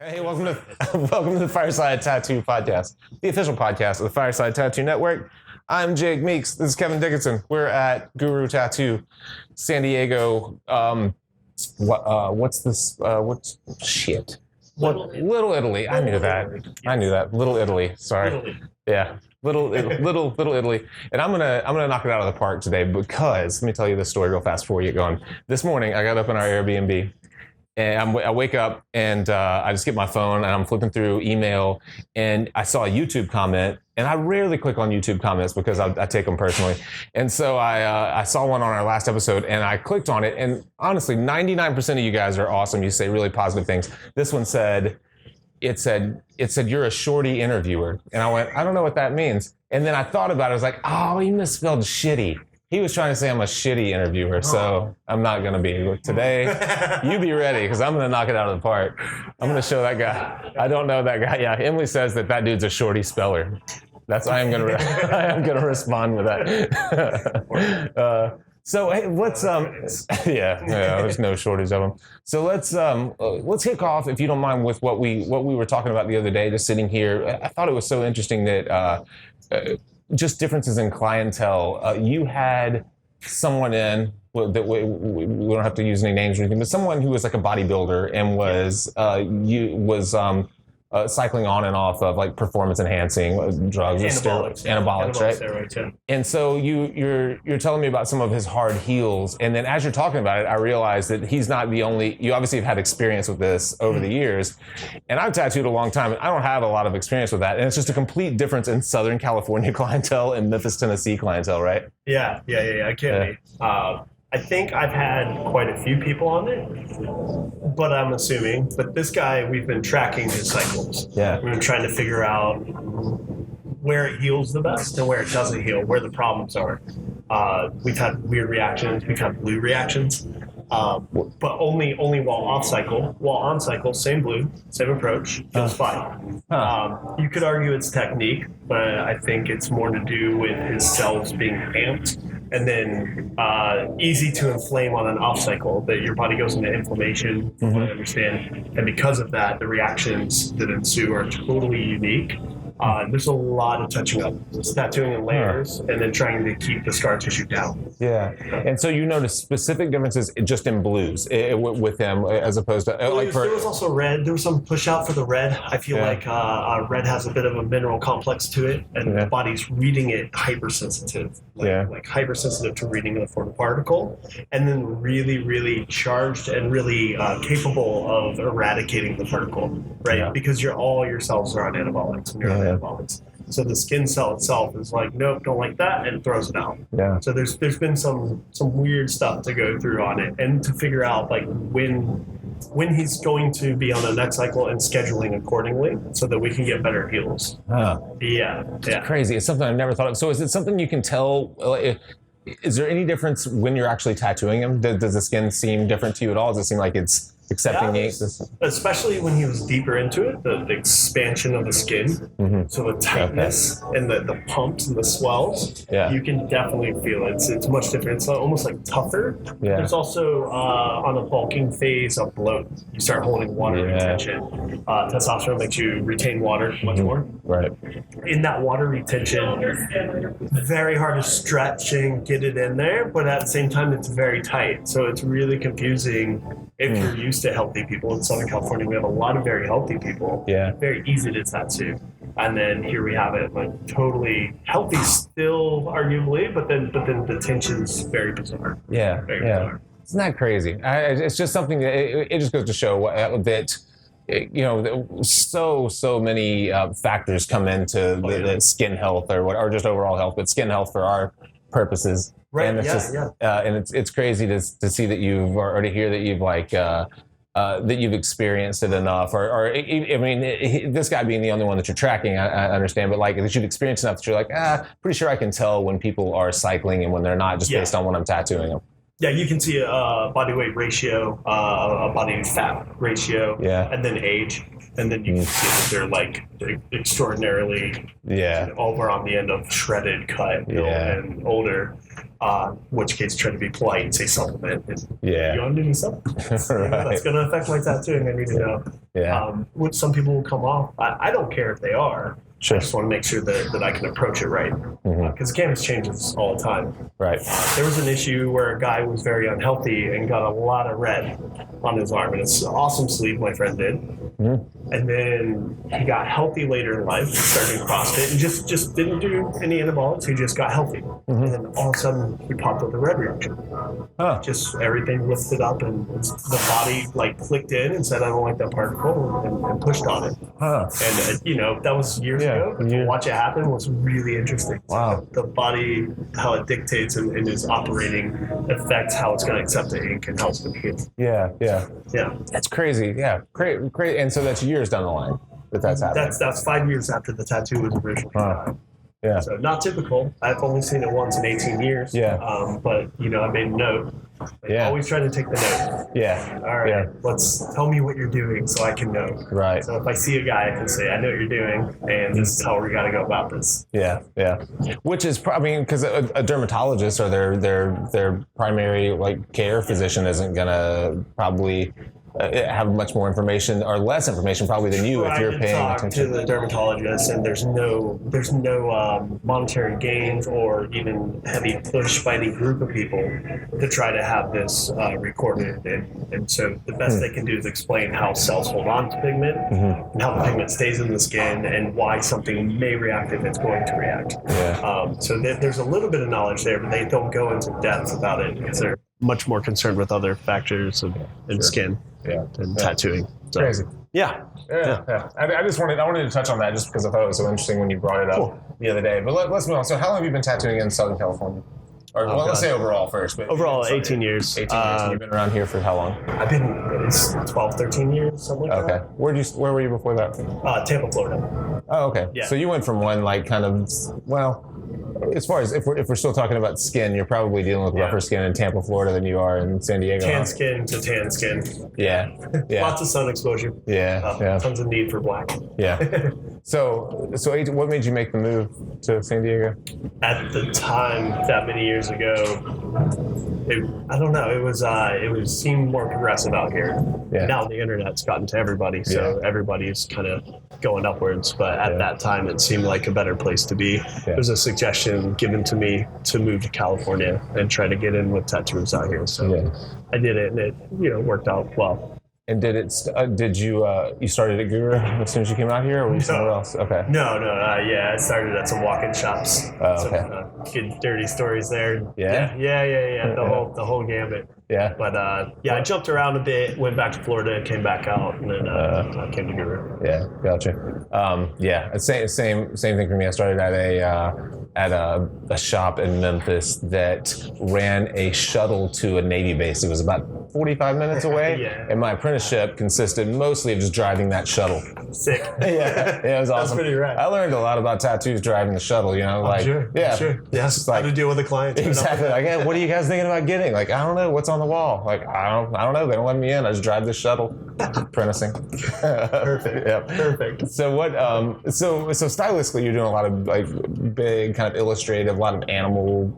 Hey, welcome to welcome to the Fireside Tattoo Podcast, the official podcast of the Fireside Tattoo Network. I'm Jake Meeks. This is Kevin Dickinson. We're at Guru Tattoo, San Diego. What's this? What's shit? Little Italy. I knew that. Little Italy. Sorry. Yeah. Little Italy. And I'm gonna knock it out of the park today because let me tell you this story real fast before we get going. This morning I got up in our Airbnb. And I wake up and I just get my phone and I'm flipping through email and I saw a YouTube comment, and I rarely click on YouTube comments because I take them personally. And so I saw one on our last episode and I clicked on it, and honestly, 99% of you guys are awesome. You say really positive things. This one said, it said you're a shorty interviewer. And I went, I don't know what that means. And then I thought about it. I was like, oh, he misspelled shitty. He was trying to say I'm a shitty interviewer, so I'm not going to be. Today, you be ready, because I'm going to knock it out of the park. I'm going to show that guy. I don't know that guy. Yeah, Emily says that dude's a shorty speller. I am going to respond with that. So hey, let's there's no shortage of them. So let's kick off, if you don't mind, with what we were talking about the other day, just sitting here. I thought it was so interesting that just differences in clientele. You had someone in that we don't have to use any names or anything, but someone who was like a bodybuilder and was cycling on and off of like performance enhancing drugs, anabolics, right? Steroids, yeah. And so you're telling me about some of his hard heals, and then as you're talking about it, I realized that he's not the only. You obviously have had experience with this over the years, and I've tattooed a long time, and I don't have a lot of experience with that, and it's just a complete difference in Southern California clientele and Memphis, Tennessee clientele, right? Yeah. I can't. I think I've had quite a few people on it, but I'm assuming. But this guy, we've been tracking his cycles. Yeah. We've been trying to figure out where it heals the best and where it doesn't heal, where the problems are. We've had weird reactions. We've had blue reactions, but only while off cycle. While on cycle, same blue, same approach, feels fine. You could argue it's technique, but I think it's more to do with his cells being amped. And then easy to inflame on an off cycle, that your body goes into inflammation, from what I understand. And because of that, the reactions that ensue are totally unique. There's a lot of touching up, tattooing in layers, and then trying to keep the scar tissue down. Yeah, and so you notice specific differences just in blues with him as opposed to there was also red. There was some push out for the red. I feel like red has a bit of a mineral complex to it, and the body's reading it hypersensitive, like hypersensitive to reading the form particle, and then really, really charged and really capable of eradicating the particle, right? Yeah. Because all your cells are on anabolics, and you're on anabolics. So the skin cell itself is like, nope, don't like that, and throws it out. Yeah. So there's been some weird stuff to go through on it, and to figure out like when he's going to be on the next cycle and scheduling accordingly, so that we can get better heals. It's crazy. It's something I've never thought of. So is it something you can tell? Is there any difference when you're actually tattooing him? Does the skin seem different to you at all? Does it seem like it's accepting especially when he was deeper into it, the expansion of the skin, so the tightness and the pumps and the swells, you can definitely feel it. It's much different. It's almost like tougher. There's also on a bulking phase of bloat, you start holding water retention. Testosterone makes you retain water much more. Right. In that water retention, very hard to stretch and get it in there, but at the same time it's very tight, so it's really confusing if you're used to healthy people. In Southern California, we have a lot of very healthy people. Yeah. Very easy to tattoo. And then here we have it, like totally healthy still, arguably, but then the tension's very bizarre. Yeah. Very bizarre. Isn't that crazy? It's just something that it just goes to show that so many factors come into the skin health or just overall health, but skin health for our purposes. Right. And it's and it's crazy to see that or to hear that you've that you've experienced it enough, or I mean, this guy being the only one that you're tracking, I understand, but like that you've experienced enough that you're like, pretty sure I can tell when people are cycling and when they're not, just based on when I'm tattooing them. Yeah, you can see a body weight ratio, a body fat ratio, and then age. and then you can see that they're like extraordinarily over on the end of shredded cut, and older. Which case try to be polite and say supplement. You want to do supplements? Right. That's going to affect my tattooing. I need to know. Which some people will come off. I don't care if they are. Sure. I just want to make sure that I can approach it right. Because canvas changes all the time. Right. There was an issue where a guy was very unhealthy and got a lot of red on his arm. And it's an awesome sleeve my friend did. And then he got healthy later in life, started CrossFit, and just didn't do any anabolics. He just got healthy. And then all of a sudden, he popped with a red reaction. Just everything lifted up, and the body like clicked in and said, "I don't like that particle," and pushed on it. And that was years ago. But to watch it happen was really interesting. Wow. The body, how it dictates and is operating, affects how it's going to accept the ink and how it's going to heal. Yeah. That's crazy. Yeah, great. And so that's years down the line that's happening. That's 5 years after the tattoo was originally done. Yeah. So not typical. I've only seen it once in 18 years. Yeah. But I made a note. Always try to take the note. Yeah. All right. Let's tell me what you're doing so I can know. Right. So if I see a guy, I can say, I know what you're doing, and this is how we got to go about this. Yeah. Which is, because a dermatologist or their primary like care physician isn't gonna probably have much more information or less information probably than you if you're paying attention. To the dermatologist, and there's no monetary gains or even heavy push by any group of people to try to have this recorded, and so the best they can do is explain how cells hold on to pigment and how the pigment stays in the skin and why something may react if it's going to react. So there's a little bit of knowledge there, but they don't go into depth about it because they're much more concerned with other factors in skin and tattooing. So. Crazy. Yeah. I wanted to touch on that just because I thought it was so interesting when you brought it up the other day. But let's move on. So how long have you been tattooing in Southern California? Or let's say overall first. But overall, 18 years. 18 years. And you've been around here for how long? I've been 12, 13 years, something like that. Okay. Where were you before that? Tampa, Florida. Oh, okay. Yeah. So you went from one as far as if we're still talking about skin, you're probably dealing with rougher skin in Tampa, Florida than you are in San Diego. Tan skin to tan skin. Yeah. Lots of sun exposure. Tons of need for black. Yeah. So what made you make the move to San Diego? At the time, that many years ago, I don't know. It was seemed more progressive out here. Yeah. Now the internet's gotten to everybody, so everybody's kind of going upwards. But at that time, it seemed like a better place to be. It was a suggestion given to me to move to California and try to get in with tattooers out here. So I did it, and it worked out well. And did you started at Guru as soon as you came out here, or were you somewhere else? Okay. No. I started at some walk-in shops. Some good dirty stories there. Yeah. The whole gambit. Yeah. But I jumped around a bit, went back to Florida, came back out, and then I came to Guru. Yeah, gotcha. Same thing for me. I started at a shop in Memphis that ran a shuttle to a Navy base. It was about 45 minutes away, and my apprenticeship consisted mostly of just driving that shuttle. Sick. It was awesome. That's pretty rad. I learned a lot about tattoos driving the shuttle. Sure. Yeah, how to deal with the clients. Exactly. Like, hey, what are you guys thinking about getting? Like, I don't know. What's on the wall? Like, I don't know. They don't let me in. I just drive this shuttle. Apprenticing. Perfect. Perfect. So what? So stylistically, you're doing a lot of like big kind of illustrative, a lot of animal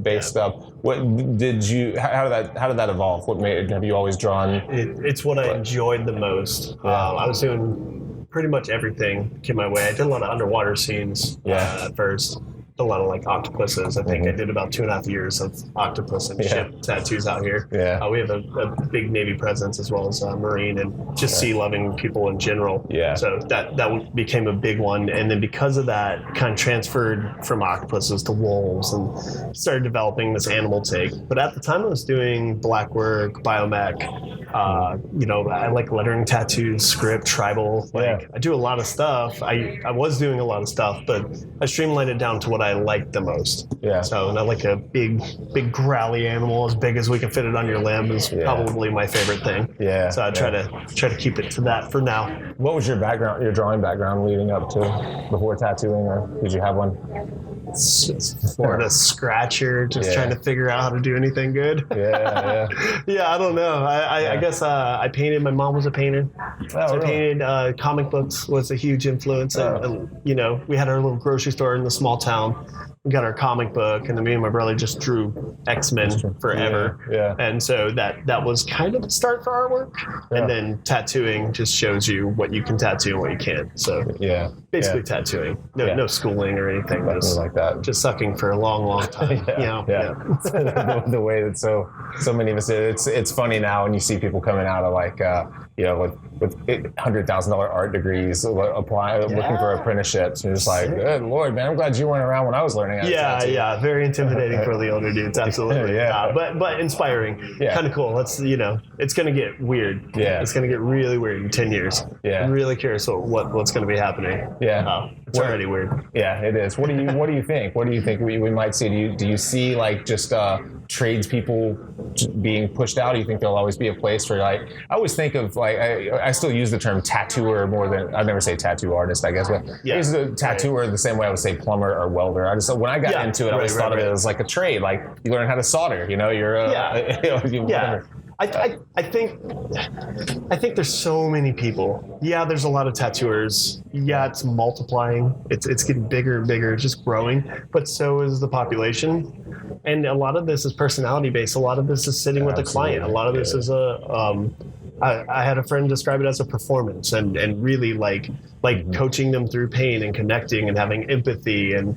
based stuff. What did you? How did that evolve? What made? Have you always drawn? It's what I enjoyed the most. I was doing pretty much everything came my way. I did a lot of underwater scenes at first. A lot of like octopuses. I think I did about 2.5 years of octopus and ship tattoos out here. We have a big Navy presence as well as Marine and just sea-loving people in general. So that became a big one. And then because of that, kind of transferred from octopuses to wolves and started developing this animal take. But at the time I was doing black work, biomech. I like lettering tattoos, script, tribal. I do a lot of stuff. I was doing a lot of stuff, but I streamlined it down to what I I like the most. Yeah. So not like a big growly animal as big as we can fit it on your limb is probably my favorite thing. Yeah. So I try to keep it to that for now. What was your background, your drawing background leading up to before tattooing, or did you have one? Florida scratcher, just trying to figure out how to do anything good. Yeah, I don't know. I guess I painted. My mom was a painter. So I painted. Comic books was a huge influence. And, you know, we had our little grocery store in the small town. We got our comic book, and then me and my brother just drew X-Men forever. And so that was kind of the start for our work. And then tattooing just shows you what you can tattoo and what you can't. So basically tattooing. No schooling or anything. Nothing like that. Just sucking for a long time. The way that so many of us, it's funny now when you see people coming out of like with $100,000 art degrees, looking for apprenticeships. And you're just like, good Lord, man, I'm glad you weren't around when I was learning how to tattoo. Very intimidating for the older dudes, absolutely. But inspiring, kind of cool. It's it's gonna get weird. It's gonna get really weird in 10 years. I'm really curious what's gonna be happening. It's already weird. It is. What do you think? What do you think we might see? Do you see like just tradespeople being pushed out? Do you think there'll always be a place for like? I always think of like I still use the term tattooer more than I never say tattoo artist, I guess, but I use the tattooer the same way I would say plumber or welder. I just when I got into it, I always thought of it as like a trade. Like you learn how to solder. You know, you're whatever. I think there's so many people. There's a lot of tattooers. It's multiplying. It's getting bigger and bigger. It's just growing. But so is the population. And a lot of this is personality based. A lot of this is sitting with the client. A lot of this is I had a friend describe it as a performance and really like coaching them through pain and connecting and having empathy and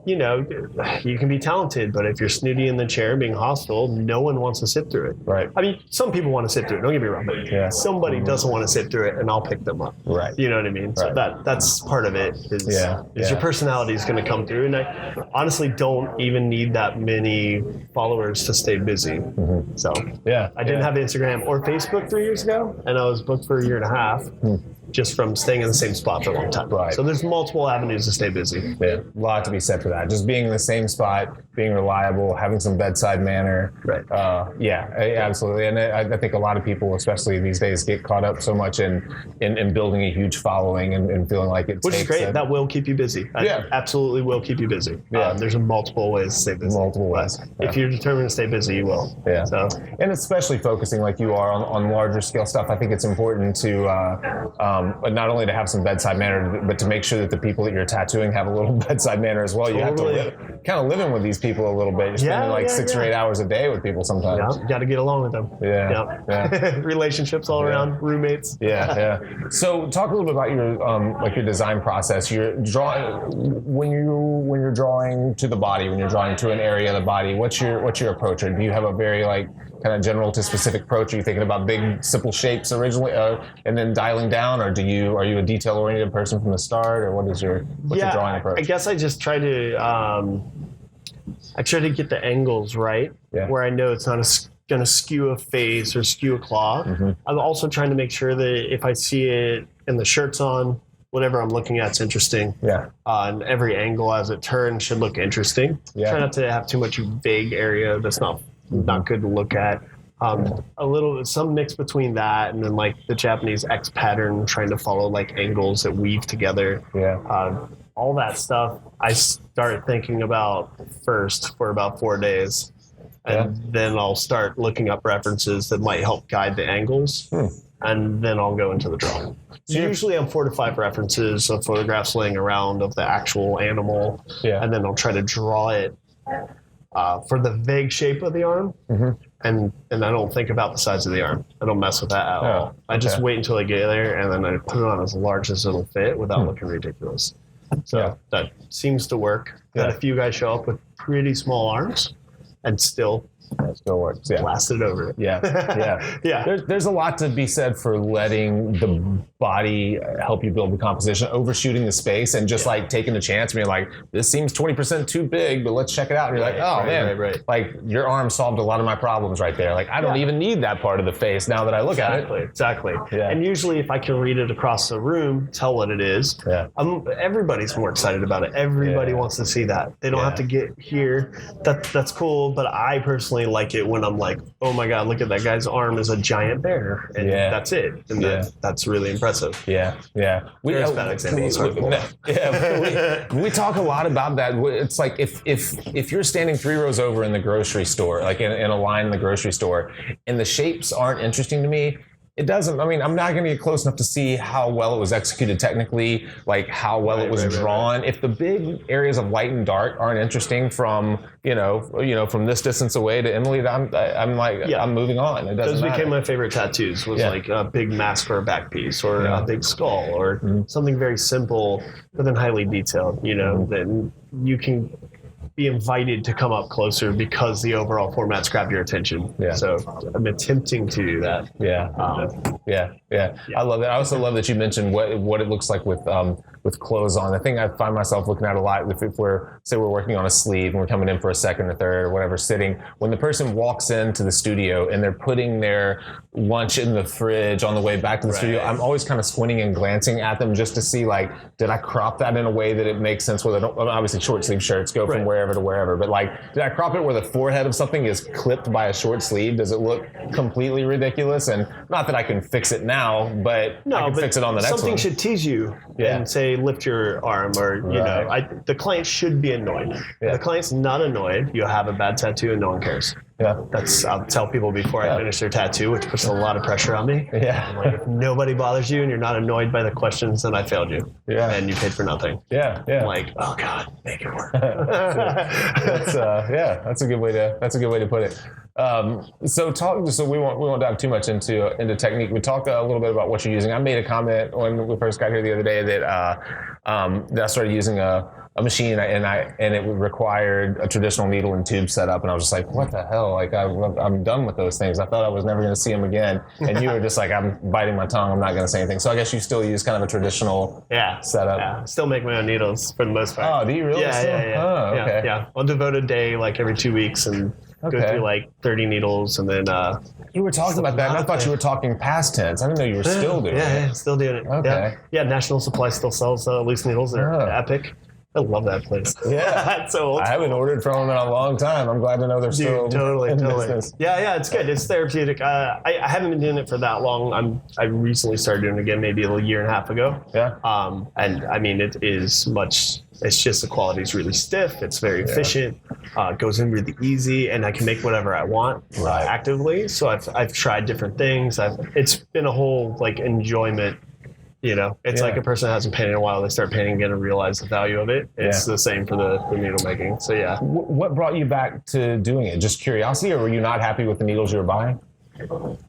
you can be talented, but if you're snooty in the chair being hostile, no one wants to sit through it. Right. I mean, some people want to sit through it, don't get me wrong, but somebody doesn't want to sit through it and I'll pick them up. Right. You know what I mean? So that's part of it is your personality is going to come through. And I honestly don't even need that many followers to stay busy. So I didn't have Instagram or Facebook 3 years ago, and I was booked for a year and a half just from staying in the same spot for a long time. Right. So there's multiple avenues to stay busy. A lot to be said for that. Just being in the same spot, being reliable, having some bedside manner. Right. Absolutely. And I think a lot of people, especially these days, get caught up so much in building a huge following and feeling like it Which is great. That will keep you busy. Absolutely will keep you busy. There's multiple ways to stay busy. Multiple ways. If you're determined to stay busy, you will. So. And especially focusing like you are on larger scale stuff, I think it's important to not only to have some bedside manner, but to make sure that the people that you're tattooing have a little bedside manner as well. You have to kind of live in with these people a little bit. You're spending 6 or 8 hours a day with people sometimes. You got to get along with them. Relationships all around, roommates. So talk a little bit about your your design process. You're drawing when you're drawing to the body, when you're drawing to an area of the body. What's your approach? Or do you have a very kind of general to specific approach? Are you thinking about big, simple shapes originally, and then dialing down, or are you a detail-oriented person from the start, or what's your drawing approach? I guess I just try to get the angles right, where I know it's not going to skew a face or skew a claw. I'm also trying to make sure that if I see it and the shirt's on, whatever I'm looking at is interesting. And every angle as it turns should look interesting. Try not to have too much vague area that's not good to look at. Some mix between that and then like the Japanese X pattern, trying to follow like angles that weave together. All that stuff I started thinking about first for about 4 days. And then I'll start looking up references that might help guide the angles. And then I'll go into the drawing. So usually I'm 4 to 5 references of photographs laying around of the actual animal. And then I'll try to draw it for the vague shape of the arm. And I don't think about the size of the arm. I don't mess with that at all. I just wait until I get there, and then I put it on as large as it'll fit without looking ridiculous. So that seems to work. Had a few guys show up with pretty small arms and still It still works. Yeah. Blast it over. Yeah. Yeah. Yeah. There's a lot to be said for letting the body help you build the composition, overshooting the space, and just like taking a chance, being like, this seems 20% too big, but let's check it out. And you're like, oh man, like your arm solved a lot of my problems right there. Like I don't even need that part of the face now that I look at it. Exactly. Yeah. And usually if I can read it across the room, tell what it is, everybody's more excited about it. Everybody wants to see that. They don't have to get here. That's cool. But I personally like it when I'm like, oh my God, look at that guy's arm is a giant bear. And that's it. And that's really impressive. Yeah. Yeah. There's bad examples. We talk a lot about that. It's like if you're standing 3 rows over in the grocery store, like in a line in the grocery store, and the shapes aren't interesting to me, it doesn't, I mean, I'm not going to get close enough to see how well it was executed technically, like how well it was drawn. If the big areas of light and dark aren't interesting from, from this distance away to Emily, I'm like, I'm moving on. It doesn't matter. Became my favorite tattoos was like a big mask or a back piece or a big skull or something very simple, but then highly detailed, then you can be invited to come up closer because the overall formats grab your attention. Yeah. So I'm attempting to do that. Yeah. I love that. I also love that you mentioned what it looks like with clothes on. The thing I find myself looking at a lot, if we're working on a sleeve and we're coming in for a second or third or whatever, sitting, when the person walks into the studio and they're putting their lunch in the fridge on the way back to the studio, I'm always kind of squinting and glancing at them just to see, like, did I crop that in a way that it makes sense where they don't, obviously short sleeve shirts go from wherever to wherever, but like, did I crop it where the forehead of something is clipped by a short sleeve? Does it look completely ridiculous? And not that I can fix it now, but I can fix it on the next one. Something should tease you and say, lift your arm, or the client should be annoyed. If the client's not annoyed, you have a bad tattoo and no one cares. I'll tell people before I finish their tattoo, which puts a lot of pressure on me. I'm like, if nobody bothers you and you're not annoyed by the questions, then I failed you. And you paid for nothing. I'm like, oh God, make it work. That's a good way to put it. So we won't dive too much into technique. We talk a little bit about what you're using. I made a comment when we first got here the other day that I started using a machine and it required a traditional needle and tube setup, and I was just like, what the hell? Like I'm done with those things. I thought I was never going to see them again, and you were just like, I'm biting my tongue. I'm not going to say anything. So I guess you still use kind of a traditional setup. Yeah, still make my own needles for the most part. Oh, do you really? Yeah. Oh, okay. Yeah. I'll devote a day like every 2 weeks and go through like 30 needles, and then you were talking about that, and I thought you were talking past tense. I didn't know you were still doing it. Yeah, still doing it. Okay. Yeah, National Supply still sells loose needles. They're epic. I love that place. Yeah. So I haven't ordered from them in a long time. I'm glad to know they're still totally. business. Yeah, it's good. It's therapeutic. I haven't been doing it for that long. I recently started doing it again, maybe a year and a half ago. Yeah. And I mean, it is much. It's just the quality is really stiff. It's very efficient. Goes in really easy, and I can make whatever I want actively. So I've tried different things. It's been a whole like enjoyment. It's like a person that hasn't painted in a while. They start painting again and realize the value of it. It's the same for the needle making. So What brought you back to doing it? Just curiosity, or were you not happy with the needles you were buying?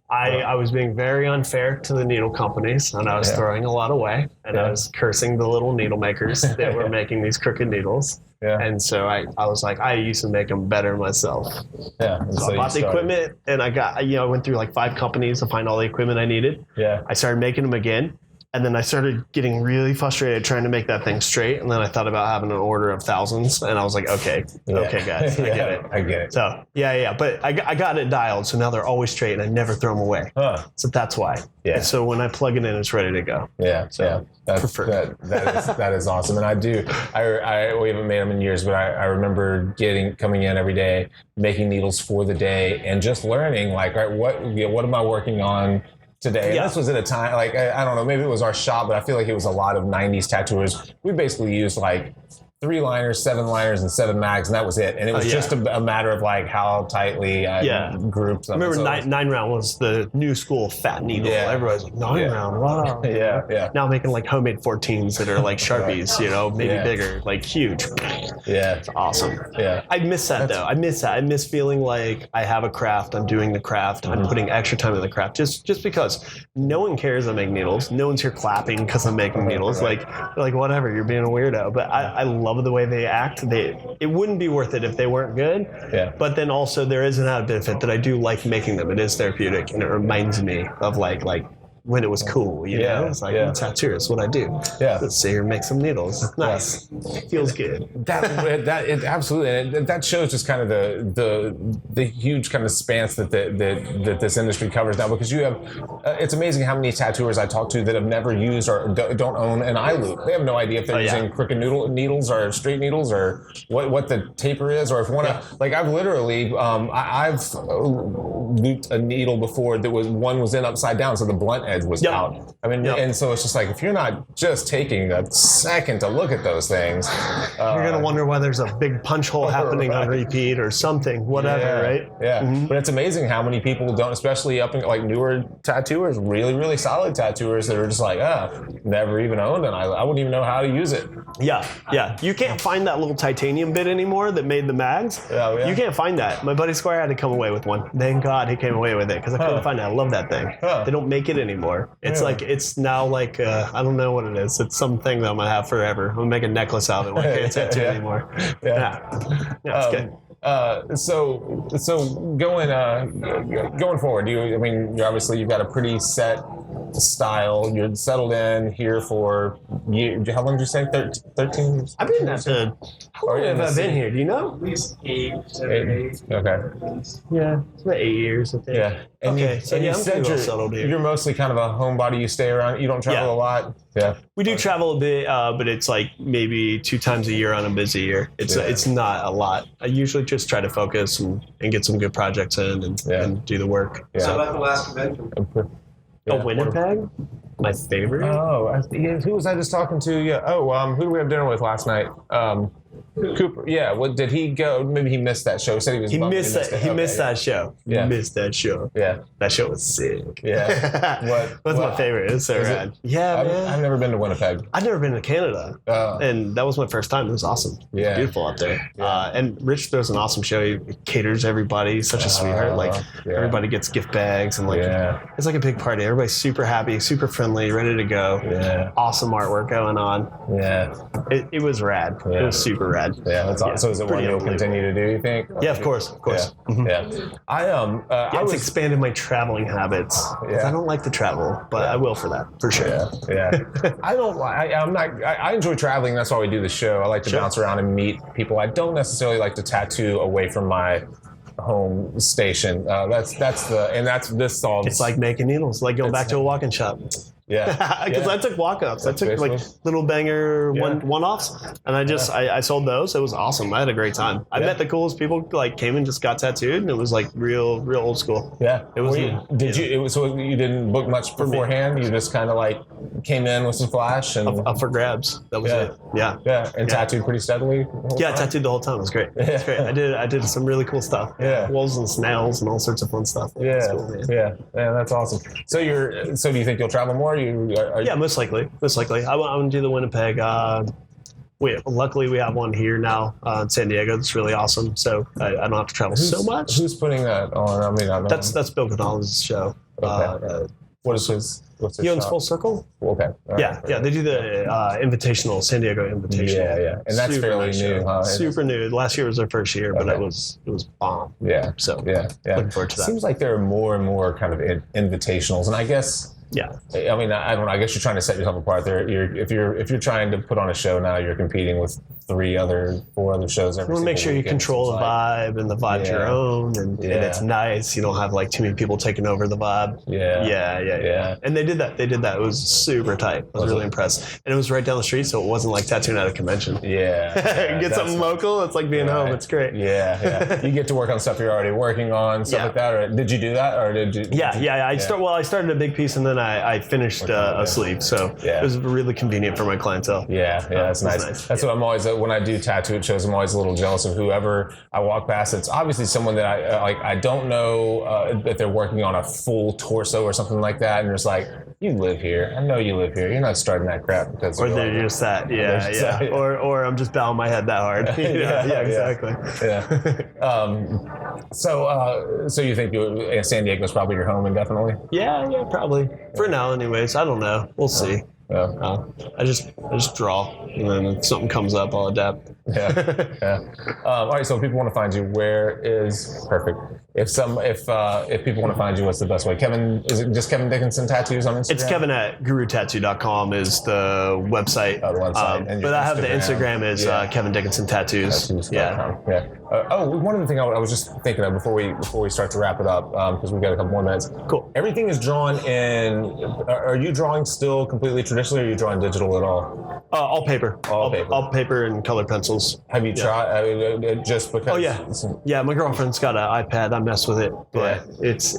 I was being very unfair to the needle companies, and I was throwing a lot away, and I was cursing the little needle makers that were making these crooked needles. And so I was like, I used to make them better myself. So I bought the equipment, and I went through like 5 companies to find all the equipment I needed. I started making them again. And then I started getting really frustrated trying to make that thing straight. And then I thought about having an order of thousands. And I was like, okay, guys, I get it. So, But I got it dialed. So now they're always straight and I never throw them away. So that's why. And so when I plug it in, it's ready to go. That is awesome. And we haven't made them in years, but I remember coming in every day, making needles for the day and just learning like, all right, what am I working on today? And this was at a time, like, I don't know, maybe it was our shop, but I feel like it was a lot of 90s tattooers. We basically used like 3 liners, 7 liners, and 7 mags, and that was it. And it was just a matter of like how tightly I grouped them. I remember 9 round was the new school fat needle. Everybody's like, 9 round, wow. Now making like homemade 14s that are like Sharpies, maybe bigger, like huge. It's awesome. I miss that though. I miss feeling like I have a craft, I'm doing the craft, I'm putting extra time in the craft just because no one cares I make needles. No one's here clapping because I'm making needles. Like whatever, you're being a weirdo. But I love love the way they act. It wouldn't be worth it if they weren't good. Yeah. But then also there is an added benefit that I do like making them. It is therapeutic, and it reminds me of like when it was cool, you know? It's like, I'm a tattooer, it's what I do. Yeah. Let's sit here and make some needles. It's nice. Feels good. Absolutely, and that shows just kind of the huge kind of spans that this industry covers now, because you have, it's amazing how many tattooers I talk to that have never used or don't own an eye loop. They have no idea if they're using crooked needles or straight needles or what the taper is, or if one like I've literally I've looped a needle before that one was in upside down, so the blunt edge was out. I mean, and so it's just like, if you're not just taking a second to look at those things, you're gonna wonder why there's a big punch hole happening on repeat or something, whatever, right? Yeah, but it's amazing how many people don't, especially up in like newer tattooers, really solid tattooers that are just like, never even owned an eye loop. I wouldn't even know how to use it. Yeah. You can't find that little titanium bit anymore that made the mags. You can't find that. My buddy Squire had to come away with one. Thank God he came away with it, because I couldn't find it. I love that thing. They don't make it anymore. It's like, it's now like, I don't know what it is. It's something that I'm gonna have forever. I'm gonna make a necklace out of it when I can't tattoo anymore. It's good. So going forward, you're obviously, you've got a pretty set style. You're settled in here for years. How long did you say? 13 years? I've been at the. How long have I been here? Do you know? At least 8, 7, 8. Okay. Yeah, it's about 8 years, I think. Yeah. And you said you're mostly kind of a homebody. You stay around. You don't travel a lot. Yeah. We do travel a bit, but it's like maybe 2 times a year on a busy year. It's not a lot. I usually just try to focus and get some good projects in and do the work. Yeah. So about the last convention. Winnipeg? My favorite? Who was I just talking to? Yeah. Who did we have dinner with last night? Cooper. Yeah. What did he go? Maybe he missed that show. He said he was. He missed that show. Yeah. He missed that show. Yeah. That show was sick. Yeah. That's my favorite. It's so rad. Yeah, man. I've never been to Winnipeg. I've never been to Canada, and that was my first time. It was awesome. Yeah. Beautiful out there. Yeah. And Rich throws an awesome show. He caters everybody. He's such a sweetheart. Everybody gets gift bags and it's like a big party. Everybody's super happy, super friendly, ready to go. Yeah. Awesome artwork going on. Yeah. It was rad. Yeah. It was super rad. Yeah, that's awesome. So is it one you'll continue to do, you think? Yeah, of course. Yeah. It's expanded my traveling habits. I don't like to travel, but I will for that, for sure. Yeah. I enjoy traveling. That's why we do the show. I like to bounce around and meet people. I don't necessarily like to tattoo away from my home station. This solves. It's like making needles, like going back to a walk-in shop. Yeah, because I took walk-ups. I took like little banger one-offs, and I sold those. It was awesome. I had a great time. I met the coolest people. Like came and just got tattooed, and it was like real old school. Yeah, it was. So you didn't book much beforehand. You just kind of like came in with some flash and up for grabs. That was it. Yeah. And tattooed pretty steadily. Tattooed the whole time. It was great. It was great. I did some really cool stuff. Yeah, wolves and snails and all sorts of fun stuff. Cool, yeah, that's awesome. So do you think you'll travel more? Most likely. I want to do the Winnipeg. Luckily, we have one here now in San Diego. That's really awesome. So I don't have to travel so much. Who's putting that on? I mean, I know. That's Bill Canales' show. Okay. What's his he owns Full Circle. Okay. Yeah. They do the Invitational, San Diego Invitational. Yeah. And that's fairly new, huh? Super new. Last year was their first year, but it was bomb. Yeah. So looking forward to that. Seems like there are more and more kind of invitationals, and I guess. Yeah. I mean, I don't know. I guess you're trying to set yourself apart there. If you're trying to put on a show now, you're competing with 4 other shows every. You want to make sure you control the vibe, and the vibe's your own, and it's nice. You don't have like too many people taking over the vibe. Yeah. And they did that. It was super tight. I was really impressed. And it was right down the street, so it wasn't like tattooing at a convention. Yeah. Get something local. It's like being home. It's great. Yeah. You get to work on stuff you're already working on, stuff like that. Or did you do that, or did you? Yeah. I started a big piece, and then I finished a sleeve, so it was really convenient for my clientele. Yeah, that's nice. That's what I'm always, when I do tattoo shows, I'm always a little jealous of whoever I walk past. It's obviously someone that I don't know that they're working on a full torso or something like that, and it's like, you live here. I know you live here. You're not starting that crap because. Or they're just that, Or I'm just bowing my head that hard. Exactly. Yeah. So you think San Diego's probably your home indefinitely? Yeah, probably. For now, anyways. I don't know. We'll see. I just draw, and then if something comes up, I'll adapt. Yeah. All right. So if people want to find you, where is perfect? If people want to find you, what's the best way? Kevin, is it just Kevin Dickinson Tattoos on Instagram? It's Kevin at gurutattoo.com is the website. Oh, the website. But I have the Instagram is Kevin Dickinson Tattoos. Yeah. One other thing I was just thinking of before we start to wrap it up, because we've got a couple more minutes. Cool. Everything is drawn in. Are you drawing still completely traditionally, or are you drawing digital at all? All paper. All paper. All paper and colored pencils. Have you tried just because? Oh yeah. Yeah, my girlfriend's got an iPad. I mess with it, but it's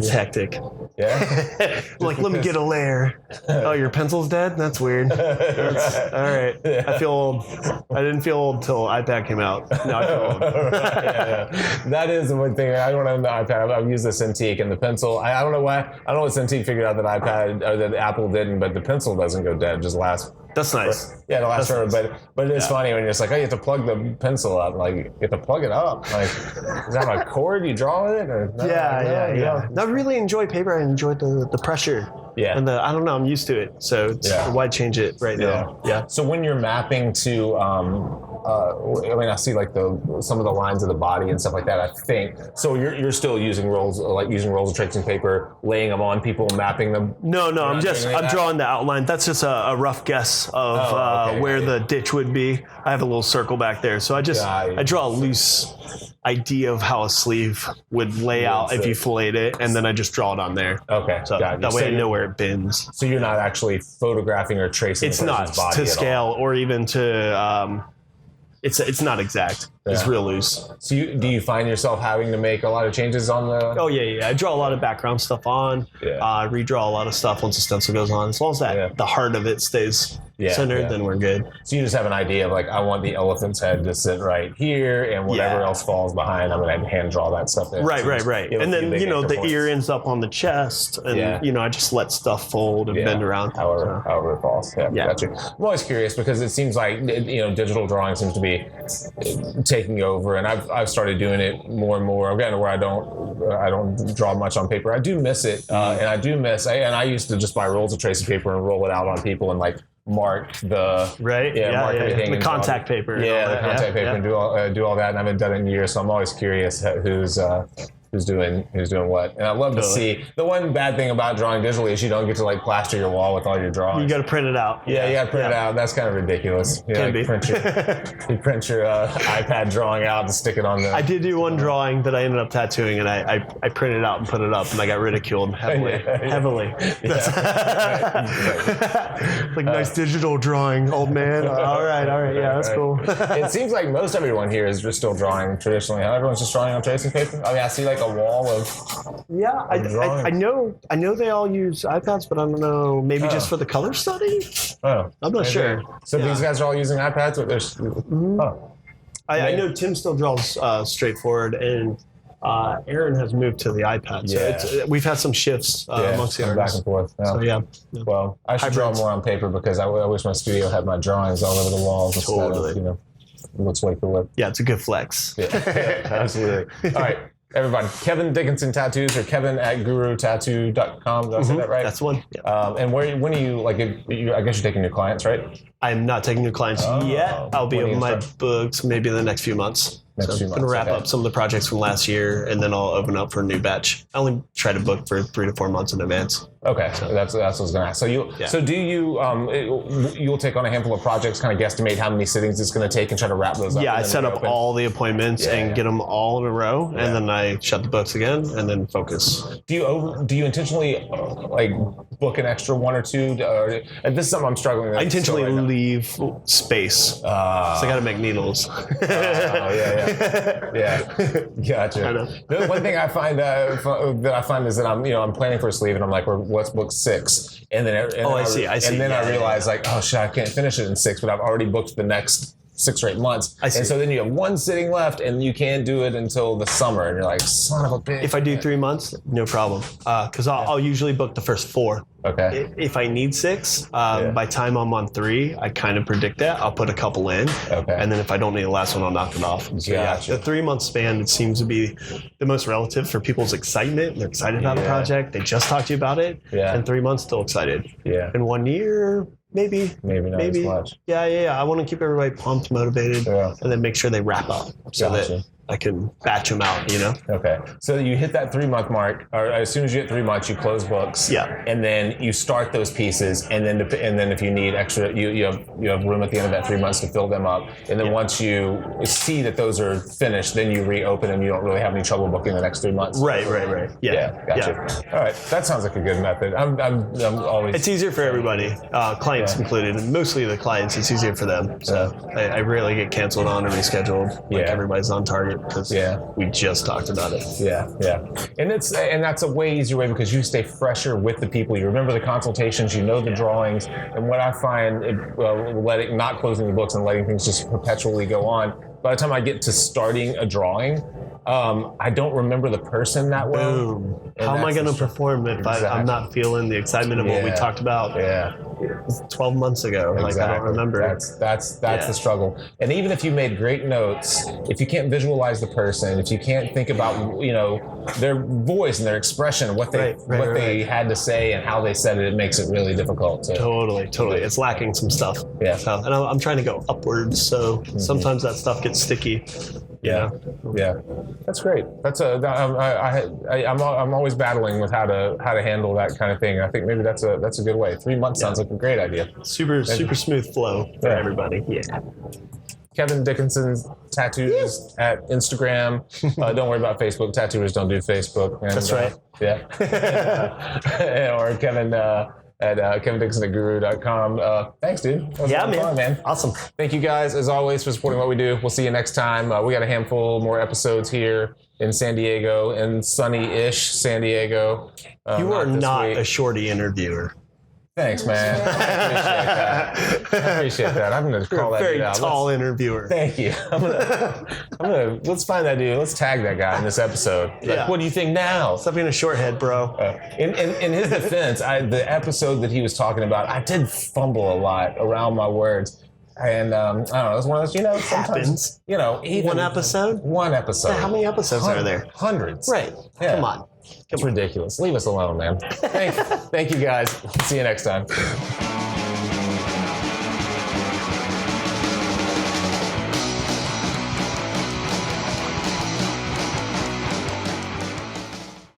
hectic. Yeah. Like, let me get a layer. Oh, your pencil's dead? That's weird. All right. Yeah. I feel old. I didn't feel old till iPad came out. Now I feel old. That is the one thing. I don't own the iPad. I've used the Cintiq and the pencil. I don't know why. I don't know what Cintiq figured out that iPad or that Apple didn't, but the pencil doesn't go dead. It just lasts. That's nice. Yeah, it'll last forever. But it is funny when you're just like, oh, you have to plug the pencil up. Like, you have to plug it up. Like, is that a cord you draw with it? Or no? Yeah. I really enjoy paper. I enjoy the pressure. Yeah. And I don't know, I'm used to it. So why change it right now? Yeah. So when you're mapping to, I see like some of the lines of the body and stuff like that, I think. So you're still using rolls of tracing paper, laying them on people, mapping them? No, I'm drawing the outline. That's just a rough guess of where the ditch would be. I have a little circle back there. So I draw a loose idea of how a sleeve would lay out if you filleted it, and then I just draw it on there. Okay. So that way I know where it bends. So you're not actually photographing or tracing it's the not person's body to at scale all. or even to it's not exact. It's real loose. So do you find yourself having to make a lot of changes on the... Oh yeah. I draw a lot of background stuff on. I redraw a lot of stuff once the stencil goes on. As long as the heart of it stays centered, then we're good. So you just have an idea of like, I want the elephant's head to sit right here, and whatever else falls behind, I'm going to hand draw that stuff in. Right. And then, the ear ends up on the chest, and, I just let stuff fold and bend around. However it falls. Yeah. Gotcha. I'm always curious because it seems like, digital drawing seems to be taking over, and I've started doing it more and more. I'm getting to where I don't draw much on paper. I do miss it, and I used to just buy rolls of tracing paper and roll it out on people and like mark the mark everything. The contact paper. Yeah, the contact paper and do all that. And I haven't done it in years, so I'm always curious who's doing what. And I love to see. The one bad thing about drawing digitally is you don't get to like plaster your wall with all your drawings. You got to print it out. Yeah, you got to print it out. That's kind of ridiculous. You print your iPad drawing out and stick it on the... I did do one drawing that I ended up tattooing, and I printed it out and put it up, and I got ridiculed heavily. Like, nice digital drawing, old man. All right. Yeah, that's cool. It seems like most everyone here is just still drawing traditionally. Everyone's just drawing on tracing paper. I mean, I see like a wall of... Yeah, I know they all use iPads, but I don't know, maybe just for the color study? Oh. I'm not sure. So these guys are all using iPads? I know Tim still draws straightforward, and Aaron has moved to the iPad. So we've had some shifts amongst the artists. Back and forth. Yeah. So Well, I should draw more on paper because I wish my studio had my drawings all over the walls. Totally. Instead of, it looks way cooler. Yeah, it's a good flex. Yeah, absolutely. All right. Everybody, Kevin Dickinson Tattoos or Kevin at gurutattoo.com. Did I say that right? That's the one. Yeah. And when are you, I guess you're taking new clients, right? I'm not taking new clients yet. I'll be on my books maybe in the next few months. I'm going to wrap up some of the projects from last year, and then I'll open up for a new batch. I only try to book for 3 to 4 months in advance. Okay, so that's what I was going to ask. So do you'll take on a handful of projects, kind of guesstimate how many sittings it's going to take, and try to wrap those up? Yeah, I set up all the appointments and get them all in a row, and then I shut the books again, and then focus. Do you intentionally book an extra 1 or 2? And this is something I'm struggling with. I intentionally leave space, so I got to make needles. Yeah, gotcha. The one thing I find is that I'm planning for a sleeve, and I'm like, well, let's book 6, and then I see. And then I realize like, oh shit, I can't finish it in 6, but I've already booked the next 6 or 8 months. I see. And so then you have one sitting left, and you can't do it until the summer. And you're like, son of a bitch. If I do 3 months, no problem. Because I'll usually book the first 4. Okay. If I need 6, by time I'm on 3, I kind of predict that. I'll put a couple in. Okay. And then if I don't need the last one, I'll knock it off. So Gotcha. the 3-month span, it seems to be the most relative for people's excitement. They're excited about the project. They just talked to you about it. Yeah. And 3 months, still excited. Yeah. In 1 year, maybe not as much. Yeah. I want to keep everybody pumped, motivated, and then make sure they wrap up so that I can batch them out, you know? Okay. So you hit that 3-month mark, or as soon as you hit 3 months, you close books. Yeah. And then you start those pieces, and then if you need extra, you have room at the end of that 3 months to fill them up. And then once you see that those are finished, then you reopen, and you don't really have any trouble booking the next 3 months. Right. Yeah. Gotcha. All right. That sounds like a good method. I'm always. It's easier for everybody, clients included, and mostly the clients. It's easier for them. So I rarely get canceled on or rescheduled. Like everybody's on target because we just talked about it. Yeah. And that's a way easier way because you stay fresher with the people. You remember the consultations. You know the drawings. And what I find, not closing the books and letting things just perpetually go on. By the time I get to starting a drawing, I don't remember the person that well. Boom. How am I going to perform if I'm not feeling the excitement of what we talked about 12 months ago? Like, I don't remember. That's the struggle. And even if you made great notes, if you can't visualize the person, if you can't think about, their voice and their expression, what they had to say and how they said it makes it really difficult. Totally. It's lacking some stuff. Yeah. So, and I'm trying to go upwards, so sometimes that stuff gets sticky. Yeah. That's great. I'm always battling with how to handle that kind of thing. I think maybe that's a good way. 3 months sounds like a great idea. Super smooth flow for everybody. Yeah. Kevin Dickinson's tattoos at Instagram. Don't worry about Facebook. Tattooers don't do Facebook. And, that's right. Or Kevin at KevinDickinson@guru.com. Thanks, dude. That was fun, man. Awesome. Thank you guys, as always, for supporting what we do. We'll see you next time. We got a handful more episodes here in San Diego, in sunny-ish San Diego. You are not a shorty interviewer. Thanks, man. I appreciate that. I'm going to call that dude out. Very tall interviewer. Thank you. I'm gonna let's find that dude. Let's tag that guy in this episode. Like, what do you think now? Stop being a short head, bro. In his defense, the episode that he was talking about, I did fumble a lot around my words. And I don't know, it's one of those, sometimes, even one episode. So how many episodes are there? Hundreds. Right. Yeah. Come on. It's ridiculous. Leave us alone, man. Thank you guys. See you next time.